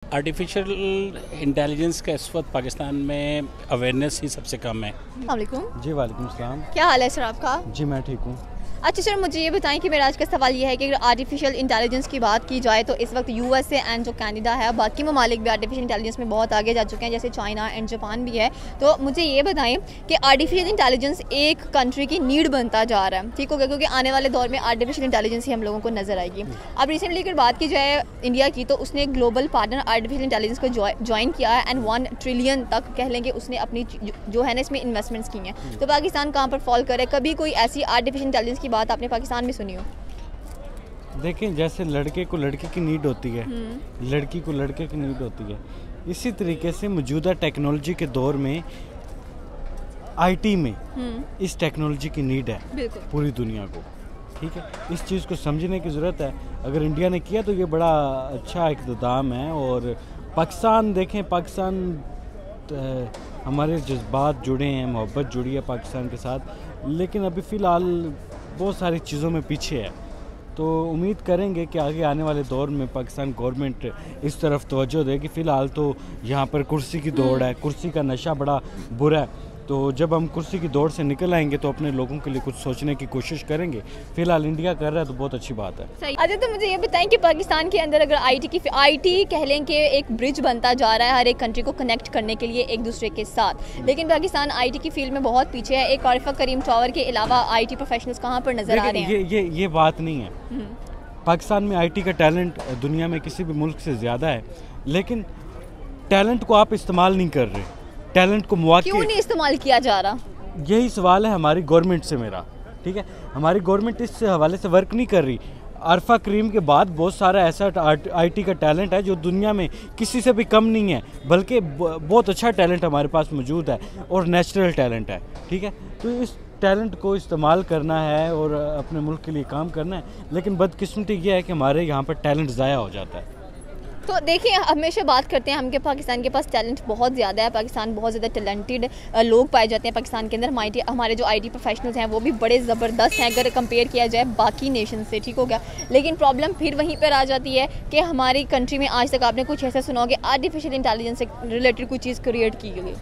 Artificial intelligence का इस वक्त पाकिस्तान में अवेयरनेस ही सबसे कम है। वालेकुम। जी वालेकुम सलाम। क्या हाल है सर आपका? जी मैं ठीक हूँ। अच्छा सर, मुझे ये बताएं कि मेरा आज का सवाल ये है कि अगर आर्टिफिशियल इंटेलिजेंस की बात की जाए तो इस वक्त यूएसए एंड जो कनाडा है, बाकी ममालिक भी आर्टिफिशियल इंटेलिजेंस में बहुत आगे जा चुके हैं, जैसे चाइना एंड जापान भी है। तो मुझे ये बताएं कि आर्टिफिशियल इंटेलिजेंस एक कंट्री की नीड बनता जा रहा है, ठीक हो गया, क्योंकि आने वाले दौर में आर्टिफिशियल इंटेलिजेंस ही हम लोगों को नजर आएगी। अब रिसेंटली अगर बात की जाए इंडिया की, तो उसने एक ग्लोबल पार्टनर आर्टिफिशियल इंटेलिजेंस को ज्वाइन किया है एंड 1 ट्रिलियन तक कह लेंगे उसने अपनी जो है ना इसमें इन्वेस्टमेंट्स की हैं। तो पाकिस्तान कहाँ पर फॉल करे? कभी कोई ऐसी आर्टिफिशियल इंटेलिजेंस की बात आपने पाकिस्तान सुनी हो? देखें, जैसे लड़के को लड़के की नीड होती है, लड़की को लड़के की नीड होती है, इसी तरीके से मौजूदा टेक्नोलॉजी के दौर में आईटी में इस टेक्नोलॉजी की नीड है पूरी दुनिया को। ठीक है, इस चीज़ को समझने की ज़रूरत है। अगर इंडिया ने किया तो ये बड़ा अच्छा इक़्तिदाम है। और पाकिस्तान देखें, पाकिस्तान हमारे जज्बात जुड़े हैं, मोहब्बत जुड़ी है पाकिस्तान के साथ, लेकिन अभी फ़िलहाल बहुत सारी चीज़ों में पीछे है। तो उम्मीद करेंगे कि आगे आने वाले दौर में पाकिस्तान गवर्नमेंट इस तरफ तवज्जो देगी। फ़िलहाल तो यहाँ पर कुर्सी की दौड़ है, कुर्सी का नशा बड़ा बुरा है। तो जब हम कुर्सी की दौड़ से निकल आएंगे तो अपने लोगों के लिए कुछ सोचने की कोशिश करेंगे। फ़िलहाल इंडिया कर रहा है तो बहुत अच्छी बात है। सही। अच्छा, तो मुझे ये बताएं कि पाकिस्तान के अंदर अगर आईटी कह लें कि एक ब्रिज बनता जा रहा है हर एक कंट्री को कनेक्ट करने के लिए एक दूसरे के साथ, लेकिन पाकिस्तान आईटी की फील्ड में बहुत पीछे है। एक आरिफा करीम टॉवर के अलावा आईटी प्रोफेशनल्स कहाँ पर नजर आ रहे हैं? ये बात नहीं है। पाकिस्तान में आईटी का टैलेंट दुनिया में किसी भी मुल्क से ज़्यादा है, लेकिन टैलेंट को आप इस्तेमाल नहीं कर रहे। टैलेंट को मौके क्यों नहीं इस्तेमाल किया जा रहा? यही सवाल है हमारी गवर्नमेंट से मेरा। ठीक है, हमारी गवर्नमेंट इस हवाले से वर्क नहीं कर रही। आरफा करीम के बाद बहुत सारा ऐसा आईटी का टैलेंट है जो दुनिया में किसी से भी कम नहीं है, बल्कि बहुत अच्छा टैलेंट हमारे पास मौजूद है और नेचुरल टैलेंट है। ठीक है, तो इस टैलेंट को इस्तेमाल करना है और अपने मुल्क के लिए काम करना है, लेकिन बदकिस्मती ये है कि हमारे यहाँ पर टैलेंट ज़ाया हो जाता है। तो देखिए, हमेशा बात करते हैं हम कि पाकिस्तान के पास टैलेंट बहुत ज़्यादा है, पाकिस्तान बहुत ज़्यादा टैलेंटेड लोग पाए जाते हैं पाकिस्तान के अंदर। हमारे जो आईटी प्रोफेशनल्स हैं वो भी बड़े ज़बरदस्त हैं अगर कंपेयर किया जाए बाकी नेशन से, ठीक हो गया। लेकिन प्रॉब्लम फिर वहीं पर आ जाती है कि हमारी कंट्री में आज तक आपने कुछ ऐसा सुना हो कि आर्टिफिशियल इंटेलिजेंस से रिलेटेड कोई चीज़ क्रिएट की गई?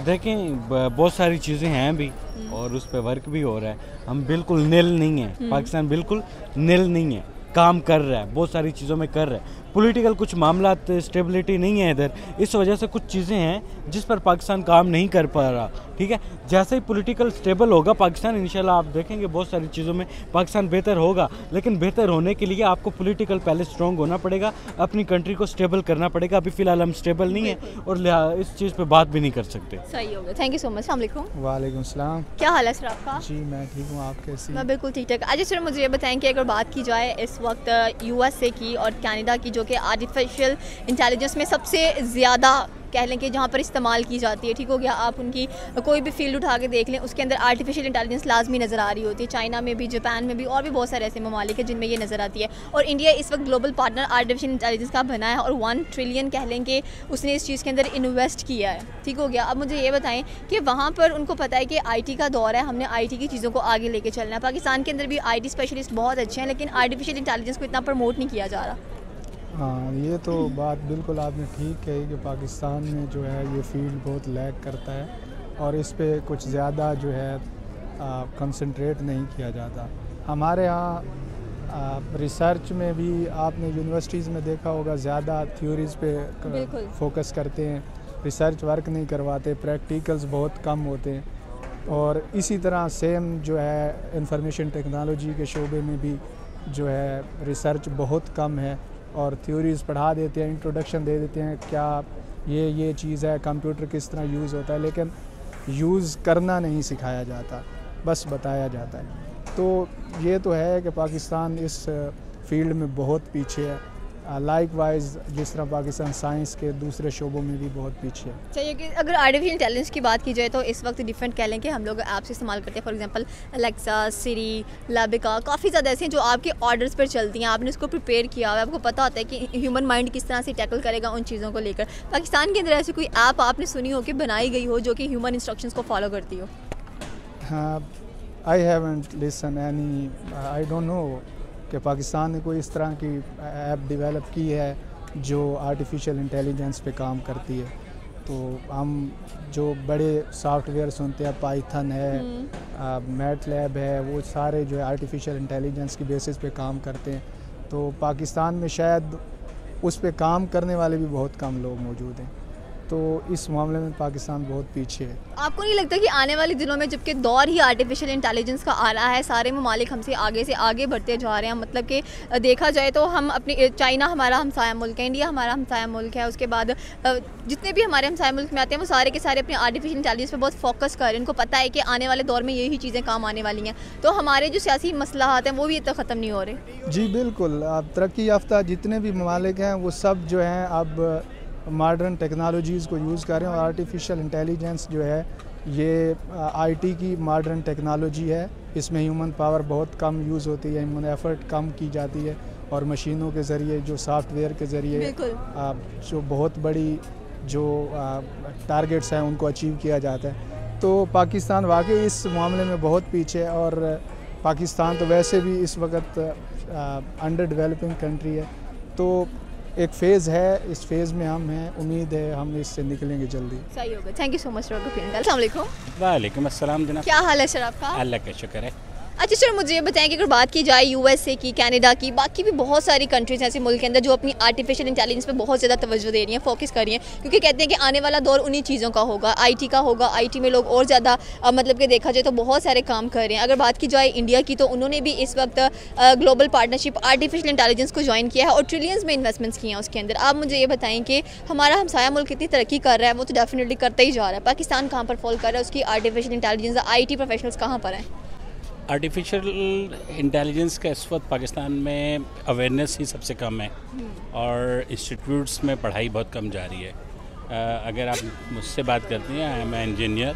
देखें, बहुत सारी चीज़ें हैं भी और उस पर वर्क भी हो रहा है। हम बिल्कुल निल नहीं है, पाकिस्तान बिल्कुल निल नहीं है, काम कर रहा है, बहुत सारी चीज़ों में कर रहा है। पॉलिटिकल कुछ मामला स्टेबिलिटी नहीं है इधर, इस वजह से कुछ चीज़ें हैं जिस पर पाकिस्तान काम नहीं कर पा रहा। ठीक है, जैसे ही पॉलिटिकल स्टेबल होगा पाकिस्तान, इंशाल्लाह आप देखेंगे बहुत सारी चीज़ों में पाकिस्तान बेहतर होगा। लेकिन बेहतर होने के लिए आपको पॉलिटिकल पहले स्ट्रॉन्ग होना पड़ेगा, अपनी कंट्री को स्टेबल करना पड़ेगा। अभी फ़िलहाल हम स्टेबल नहीं है और इस चीज़ पर बात भी नहीं कर सकते। सही हो गया, थैंक यू सो मच। वालेकुम सलाम। क्या हाल है सर आपका? जी मैं ठीक हूँ, आप कैसी? मैं बिल्कुल ठीक ठाक। अच्छा सर, मुझे ये बताएं कि अगर बात की जाए इस वक्त यूएसए की और कनाडा की, जो कि आर्टिफिशियल इंटेलिजेंस में सबसे ज़्यादा कह लें कि जहाँ पर इस्तेमाल की जाती है, ठीक हो गया। आप उनकी कोई भी फील्ड उठा के देख लें, उसके अंदर आर्टिफिशियल इंटेलिजेंस लाजमी नज़र आ रही होती है। चाइना में भी, जापान में भी और भी बहुत सारे ऐसे ममालिक हैं जिनमें ये नज़र आती है। और इंडिया इस वक्त ग्लोबल पार्टनर आर्टिफिशियल इंटेलिजेंस का बना है और 1 ट्रिलियन कह लें कि उसने इस चीज़ के अंदर इन्वेस्ट किया है, ठीक हो गया। अब मुझे ये बताएं कि वहाँ पर उनको पता है कि आईटी का दौर है, हमने आईटी की चीज़ों को आगे लेके चलना है। पाकिस्तान के अंदर भी आईटी स्पेशलिस्ट बहुत अच्छे हैं, लेकिन आर्टिफिशियल इंटेलिजेंस को इतना प्रमोट नहीं किया जा रहा। हाँ, ये तो बात बिल्कुल आपने ठीक कही कि पाकिस्तान में जो है ये फील्ड बहुत लैग करता है और इस पे कुछ ज़्यादा जो है कंसंट्रेट नहीं किया जाता। हमारे यहाँ रिसर्च में भी आपने यूनिवर्सिटीज़ में देखा होगा, ज़्यादा थ्योरीज़ पे फोकस करते हैं, रिसर्च वर्क नहीं करवाते, प्रैक्टिकल्स बहुत कम होते हैं। और इसी तरह सेम जो है इंफॉर्मेशन टेक्नोलॉजी के शोबे में भी जो है रिसर्च बहुत कम है और थ्योरीज़ पढ़ा देते हैं, इंट्रोडक्शन दे देते हैं, क्या ये चीज़ है, कंप्यूटर किस तरह यूज़ होता है, लेकिन यूज़ करना नहीं सिखाया जाता, बस बताया जाता है। तो ये तो है कि पाकिस्तान इस फील्ड में बहुत पीछे है। लाइकवाइज जिस तरह पाकिस्तान साइंस के दूसरे शोबों में भी बहुत पीछे है। चाहिए कि अगर आर्टिफिशियल इंटेलिजेंस की बात की जाए तो इस वक्त डिफरेंट कह लें कि हम लोग ऐप्स इस्तेमाल करते हैं, फॉर एग्जांपल अलेक्सा, सिरी, लाबिका, काफ़ी ज़्यादा ऐसे हैं जो आपके ऑर्डर्स पर चलती हैं। आपने उसको प्रिपेयर किया हुआ है, आपको पता होता है कि ह्यूमन माइंड किस तरह से टैकल करेगा उन चीज़ों को लेकर। पाकिस्तान के अंदर ऐसी कोई ऐप आपने सुनी हो कि बनाई गई हो जो कि ह्यूमन इंस्ट्रक्शंस को फॉलो करती हो? हाँ, I haven't listen any, I don't know कि पाकिस्तान ने कोई इस तरह की ऐप डेवलप की है जो आर्टिफिशियल इंटेलिजेंस पे काम करती है। तो हम जो बड़े सॉफ्टवेयर सुनते हैं, पाइथन है, मैटलैब है, वो सारे जो है आर्टिफिशियल इंटेलिजेंस की बेसिस पे काम करते हैं। तो पाकिस्तान में शायद उस पे काम करने वाले भी बहुत कम लोग मौजूद हैं, तो इस मामले में पाकिस्तान बहुत पीछे है। आपको नहीं लगता कि आने वाले दिनों में, जबकि दौर ही आर्टिफिशियल इंटेलिजेंस का आ रहा है, सारे ममालिक हमसे आगे से आगे बढ़ते जा रहे हैं, मतलब कि देखा जाए तो हम अपनी चाइना हमारा हमसाया मुल्क है, इंडिया हमारा हमसाया मुल्क है, उसके बाद जितने भी हमारे हमसाया मुल्क में आते हैं वो सारे के सारे अपने आर्टिफिशियल इंटेलिजेंस पर बहुत फोकस कर रहे हैं। उनको पता है कि आने वाले दौर में यही चीज़ें काम आने वाली हैं, तो हमारे जो सियासी मसलाहात हैं वो भी इतना ख़त्म नहीं हो रहे। जी बिल्कुल, अब तरक्की याफ्ता जितने भी ममालिक हैं वो सब जो हैं अब मॉडर्न टेक्नोलॉजीज़ को यूज़ कर रहे हैं, और आर्टिफिशियल इंटेलिजेंस जो है ये आईटी की मॉडर्न टेक्नोलॉजी है। इसमें ह्यूमन पावर बहुत कम यूज़ होती है, ह्यूमन एफर्ट कम की जाती है, और मशीनों के ज़रिए, जो सॉफ्टवेयर के ज़रिए जो बहुत बड़ी जो टारगेट्स हैं उनको अचीव किया जाता है। तो पाकिस्तान वाकई इस मामले में बहुत पीछे है, और पाकिस्तान तो वैसे भी इस वक्त अंडर डेवलपिंग कंट्री है। तो एक फ़ेज़ है, इस फेज़ में हम हैं, उम्मीद है हम इससे निकलेंगे जल्दी। सही होगा। Thank you so much for your opinion. अस्सलाम वालेकुम। वालेकुम अस्सलाम जनाब। क्या हाल है सर आपका? अल्लाह का शुक्र है। अच्छा सर, मुझे ये बताएं कि अगर बात की जाए यूएसए की, कनाडा की, बाकी भी बहुत सारी कंट्रीज ऐसे मुल्क के अंदर जो अपनी आर्टिफिशियल इंटेलिजेंस पे बहुत ज़्यादा तवज्जो दे रही हैं, फोकस कर रही हैं, क्योंकि कहते हैं कि आने वाला दौर उन्हीं चीज़ों का होगा, आईटी का होगा। आईटी में लोग और ज़्यादा मतलब कि देखा जाए तो बहुत सारे काम कर रहे हैं। अगर बात की जाए इंडिया की, तो उन्होंने भी इस वक्त ग्लोबल पार्टनरशिप आर्टिफिशियल इंटेलिजेंस को ज्वाइन किया है और ट्रिलियंस में इन्वेस्टमेंट्स किए हैं उसके अंदर। आप मुझे ये बताएं कि हमारा हमसाया मुल्क कितनी तरक्की कर रहा है, वो तो डेफिनेटली करता ही जा रहा है। पाकिस्तान कहाँ पर फॉल कर रहा है, उसकी आर्टिफिशियल इंटेलिजेंस, आईटी प्रोफेशनल्स कहाँ पर हैं? आर्टिफिशियल इंटेलिजेंस का इस वक्त पाकिस्तान में अवेयरनेस ही सबसे कम है, और इंस्टीट्यूट्स में पढ़ाई बहुत कम जा रही है। अगर आप मुझसे बात करती हैं, आई एम इंजीनियर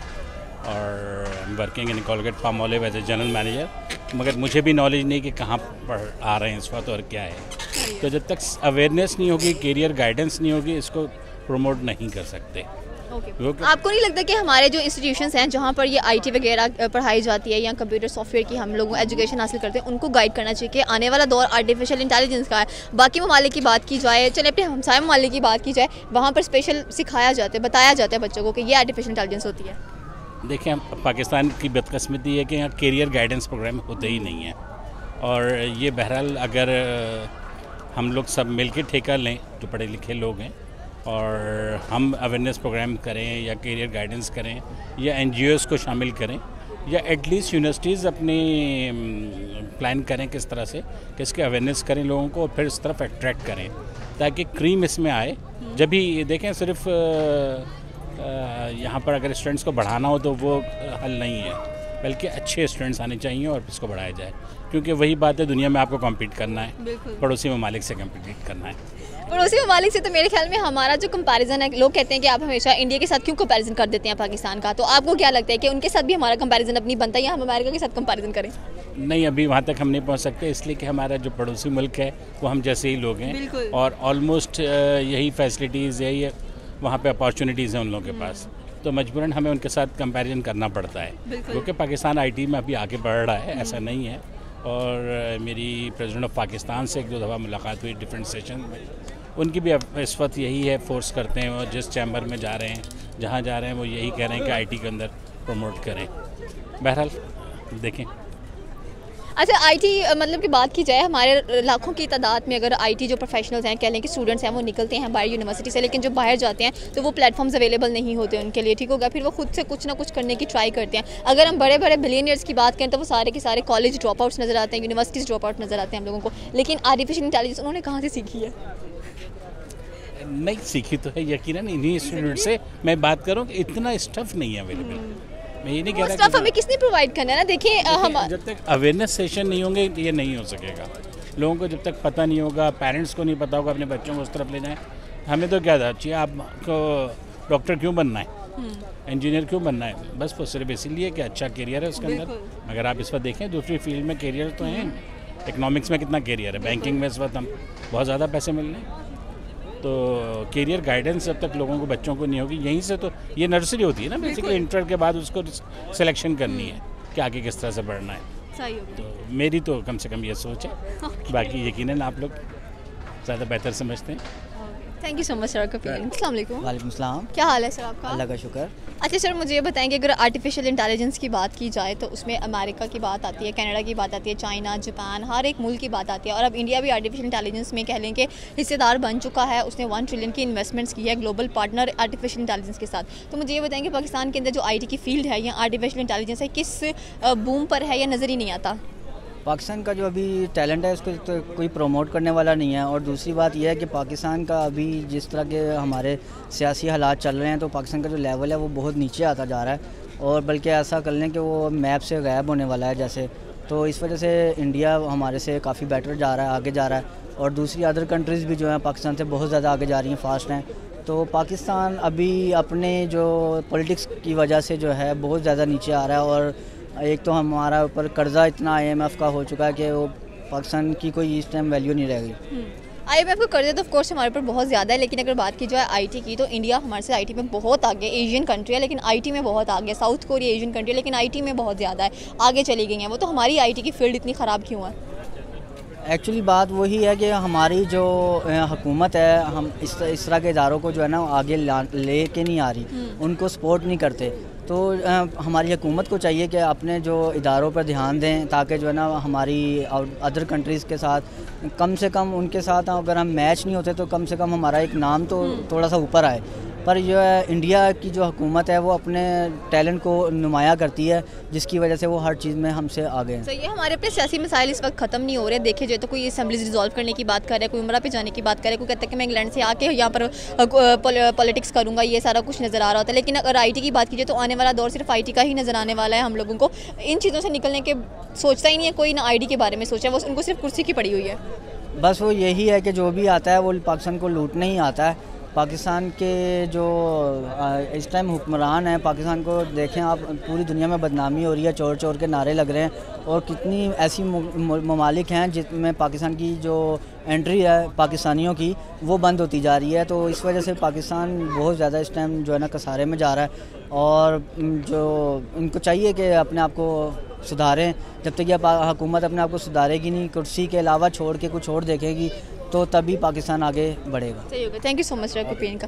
और working in Colgate Palmolive as a general manager, मगर मुझे भी नॉलेज नहीं कि कहाँ पर आ रहे हैं इस वक्त और क्या है। तो जब तक अवेयरनेस नहीं होगी, करियर गाइडेंस नहीं होगी, इसको प्रमोट नहीं कर सकते। आपको नहीं लगता कि हमारे जो इंस्टीट्यूशंस हैं जहाँ पर ये आईटी वगैरह पढ़ाई जाती है या कंप्यूटर सॉफ्टवेयर की हम लोग एजुकेशन हासिल करते हैं, उनको गाइड करना चाहिए कि आने वाला दौर आर्टिफिशियल इंटेलिजेंस का है? बाकी ममालिक की बात की जाए, चले अपने हमसाया ममालिक की बात की जाए, वहाँ पर स्पेशल सिखाया जाता है, बताया जाता है बच्चों को कि ये आर्टिफिशियल इंटेलिजेंस होती है। देखिए, पाकिस्तान की बदकिस्मती है कि यहाँ करियर गाइडेंस प्रोग्राम होते ही नहीं है, और ये बहरहाल अगर हम लोग सब मिल के ठेका लें, जो पढ़े लिखे लोग हैं, और हम अवेयरनेस प्रोग्राम करें या करियर गाइडेंस करें या एनजीओज़ को शामिल करें, या एटलीस्ट यूनिवर्सिटीज़ अपनी प्लान करें किस तरह से कि इसके अवेयरनेस करें लोगों को, और फिर इस तरफ अट्रैक्ट करें ताकि क्रीम इसमें आए। जब भी देखें, सिर्फ यहाँ पर अगर स्टूडेंट्स को बढ़ाना हो तो वो हल नहीं है, बल्कि अच्छे स्टूडेंट्स आने चाहिए और इसको बढ़ाया जाए, क्योंकि वही बात है, दुनिया में आपको कम्पीट करना है, पड़ोसी ममालिक से कम्पीट करना है। पड़ोसी ममालिक से तो मेरे ख्याल में हमारा जो कंपैरिजन है, लोग कहते हैं कि आप हमेशा इंडिया के साथ क्यों कंपैरिजन कर देते हैं पाकिस्तान का, तो आपको क्या लगता है कि उनके साथ भी हमारा कंपैरिजन अपनी बनता है या हम अमेरिका के साथ कंपैरिजन करें? नहीं, अभी वहाँ तक हम नहीं पहुँच सकते, इसलिए कि हमारा जो पड़ोसी मुल्क है वो हम जैसे ही लोग हैं, और ऑलमोस्ट यही फैसिलिटीज़, यही वहाँ पे अपॉर्चुनिटीज़ हैं उन लोगों के पास, तो मजबूरन हमें उनके साथ कंपैरिजन करना पड़ता है, क्योंकि पाकिस्तान आईटी में अभी आगे बढ़ रहा है, ऐसा नहीं है। और मेरी प्रेसिडेंट ऑफ पाकिस्तान से एक दो दफ़ा मुलाकात हुई डिफरेंट सेशन में, उनकी भी इस वक्त यही है, फोर्स करते हैं, वो जिस चैम्बर में जा रहे हैं, जहाँ जा रहे हैं, वो यही कह रहे हैं कि आईटी के अंदर प्रमोट करें। बहरहाल देखें। अच्छा, आईटी मतलब की बात की जाए, हमारे लाखों की तादाद में अगर आईटी जो प्रोफेशनल्स हैं, कह लें कि स्टूडेंट्स हैं, वो निकलते हैं बाहर यूनिवर्सिटी से, लेकिन जो बाहर जाते हैं तो वो प्लेटफॉर्म्स अवेलेबल नहीं होते उनके लिए, ठीक होगा, फिर वो खुद से कुछ ना कुछ करने की ट्राई करते हैं। अगर हम बड़े बड़े बिलियनियर्स की बात करें तो वो सारे के सारे कॉलेज ड्रॉप आउट्स नज़र आते हैं, यूनिवर्सिटीज़ ड्रॉप आउट नज़र आते हैं हम लोगों को, लेकिन आर्टिफिशियल इंटेलिजेंस उन्होंने कहाँ से सीखी है? नहीं सीखी तो है यकीनन इन्हीं इंस्टीट्यूट से। मैं बात करूँ कि इतना स्टफ नहीं है अवेलेबल, मैं ये नहीं कह रहा स्टाफ हमें किसने प्रोवाइड करना है ना। देखिए हम जब तक अवेयरनेस सेशन नहीं होंगे ये नहीं हो सकेगा। लोगों को जब तक पता नहीं होगा, पेरेंट्स को नहीं पता होगा अपने बच्चों को उस तरफ ले जाएं। हमें तो क्या चाहिए, आपको डॉक्टर क्यों बनना है, इंजीनियर क्यों बनना है, बस वो सिर्फ इसीलिए कि अच्छा करियर है उसके अंदर। अगर आप इस वक्त देखें दूसरी फील्ड में करियर तो हैं, इकोनॉमिक्स में कितना करियर है, बैंकिंग में इस वक्त हम बहुत ज़्यादा पैसे मिल रहे हैं। तो करियर गाइडेंस जब तक लोगों को बच्चों को नहीं होगी, यहीं से तो ये नर्सरी होती है ना बेसिकली, इंटर के बाद उसको सिलेक्शन करनी है कि आगे किस तरह से बढ़ना है। सही हो गया। तो मेरी तो कम से कम ये सोच है, बाकी यकीनन आप लोग ज़्यादा बेहतर समझते हैं। Thank you so much sir आपका ओपिनियन। अस्सलाम वालेकुम। वालेकुम सलाम। क्या हाल है सर आपका? अल्लाह का शुक्र। अच्छा सर, मुझे ये बताएंगे अगर आर्टिफिशियल इंटेलिजेंस की बात की जाए तो उसमें अमेरिका की बात आती है, कनाडा की बात आती है, चाइना, जापान, हर एक मुल्क की बात आती है और अब इंडिया भी आर्टिफिशियल इंटेलिजेंस में कह लें कि हिस्सेदार बन चुका है। उसने 1 ट्रिलियन की इन्वेस्टमेंट्स की है ग्लोबल पार्टनर आर्टिफिशियल इंटेलिजेंस के साथ। तो मुझे ये बताएंगे पाकिस्तान के अंदर जो IT की फील्ड है या आर्टिफिशियल इंटेलिजेंस है किस बूम पर है या नज़र ही नहीं आता? पाकिस्तान का जो अभी टैलेंट है उसको तो कोई प्रमोट करने वाला नहीं है। और दूसरी बात यह है कि पाकिस्तान का अभी जिस तरह के हमारे सियासी हालात चल रहे हैं तो पाकिस्तान का जो लेवल है वो बहुत नीचे आता जा रहा है और बल्कि ऐसा कर लें कि वो मैप से गायब होने वाला है जैसे। तो इस वजह से इंडिया हमारे से काफ़ी बेटर जा रहा है, आगे जा रहा है और दूसरी अदर कंट्रीज़ भी जो हैं पाकिस्तान से बहुत ज़्यादा आगे जा रही हैं, फास्ट हैं। तो पाकिस्तान अभी अपने जो पॉलिटिक्स की वजह से जो है बहुत ज़्यादा नीचे आ रहा है और एक तो हमारा ऊपर कर्ज़ा इतना IMF का हो चुका है कि वो पाकिस्तान की कोई इस टाइम वैल्यू नहीं रह गई। IMF का कर्जा तो ऑफ कोर्स हमारे ऊपर बहुत ज़्यादा है, लेकिन अगर बात की जाए IT की तो इंडिया हमारे से IT में बहुत आगे, एशियन कंट्री है लेकिन IT में बहुत आगे, साउथ कोरिया एशियन कंट्री है लेकिन IT में बहुत ज़्यादा है, आगे चली गई हैं वो। तो हमारी IT की फील्ड इतनी ख़राब क्यों है? एक्चुअली बात वही है कि हमारी जो हुकूमत है हम इस तरह के इदारों को जो है ना आगे ले के नहीं आ रही, उनको सपोर्ट नहीं करते। तो हमारी हुकूमत को चाहिए कि अपने जो इदारों पर ध्यान दें ताकि जो है ना हमारी अदर कंट्रीज़ के साथ कम से कम उनके साथ अगर हम मैच नहीं होते तो कम से कम हमारा एक नाम तो थोड़ा सा ऊपर आए। पर जो है इंडिया की जो हुकूमत है वो अपने टैलेंट को नुमाया करती है जिसकी वजह से वो हर चीज़ में हमसे आगे हैं। सही है, हमारे अपने सियासी मसाइल इस वक्त ख़त्म नहीं हो रहे। देखे जाए तो कोई असम्बलीज रिजॉल्व करने की बात कर रहा है, कोई उम्रा पे जाने की बात कर रहा है, कोई कहता है कि मैं इंग्लैंड से आके यहाँ पर पॉलिटिक्स करूँगा, ये सारा कुछ नज़र आ रहा होता है। लेकिन अगर IT की बात कीजिए तो आने वाला दौर सिर्फ IT का ही नज़र आने वाला है। हम लोगों को इन चीज़ों से निकलने के सोचता ही नहीं है कोई, ना ID के बारे में सोचा है, वो उनको सिर्फ कुर्सी की पड़ी हुई है। बस वो यही है कि जो भी आता है वो पाकिस्तान को लूटने ही आता है। पाकिस्तान के जो इस टाइम हुक्मरान हैं, पाकिस्तान को देखें आप, पूरी दुनिया में बदनामी हो रही है, चोर चोर के नारे लग रहे हैं और कितनी ऐसी ममालिक हैं जिसमें पाकिस्तान की जो एंट्री है पाकिस्तानियों की वो बंद होती जा रही है। तो इस वजह से पाकिस्तान बहुत ज़्यादा इस टाइम जो है ना कसारे में जा रहा है और जो इनको चाहिए कि अपने आप को सुधारें। जब तक यह हुकूमत अपने आप को सुधारेगी नहीं, कुर्सी के अलावा छोड़ के कुछ और देखेगी तो तभी पाकिस्तान आगे बढ़ेगा। सही होगा। Thank you so much sir opinion का।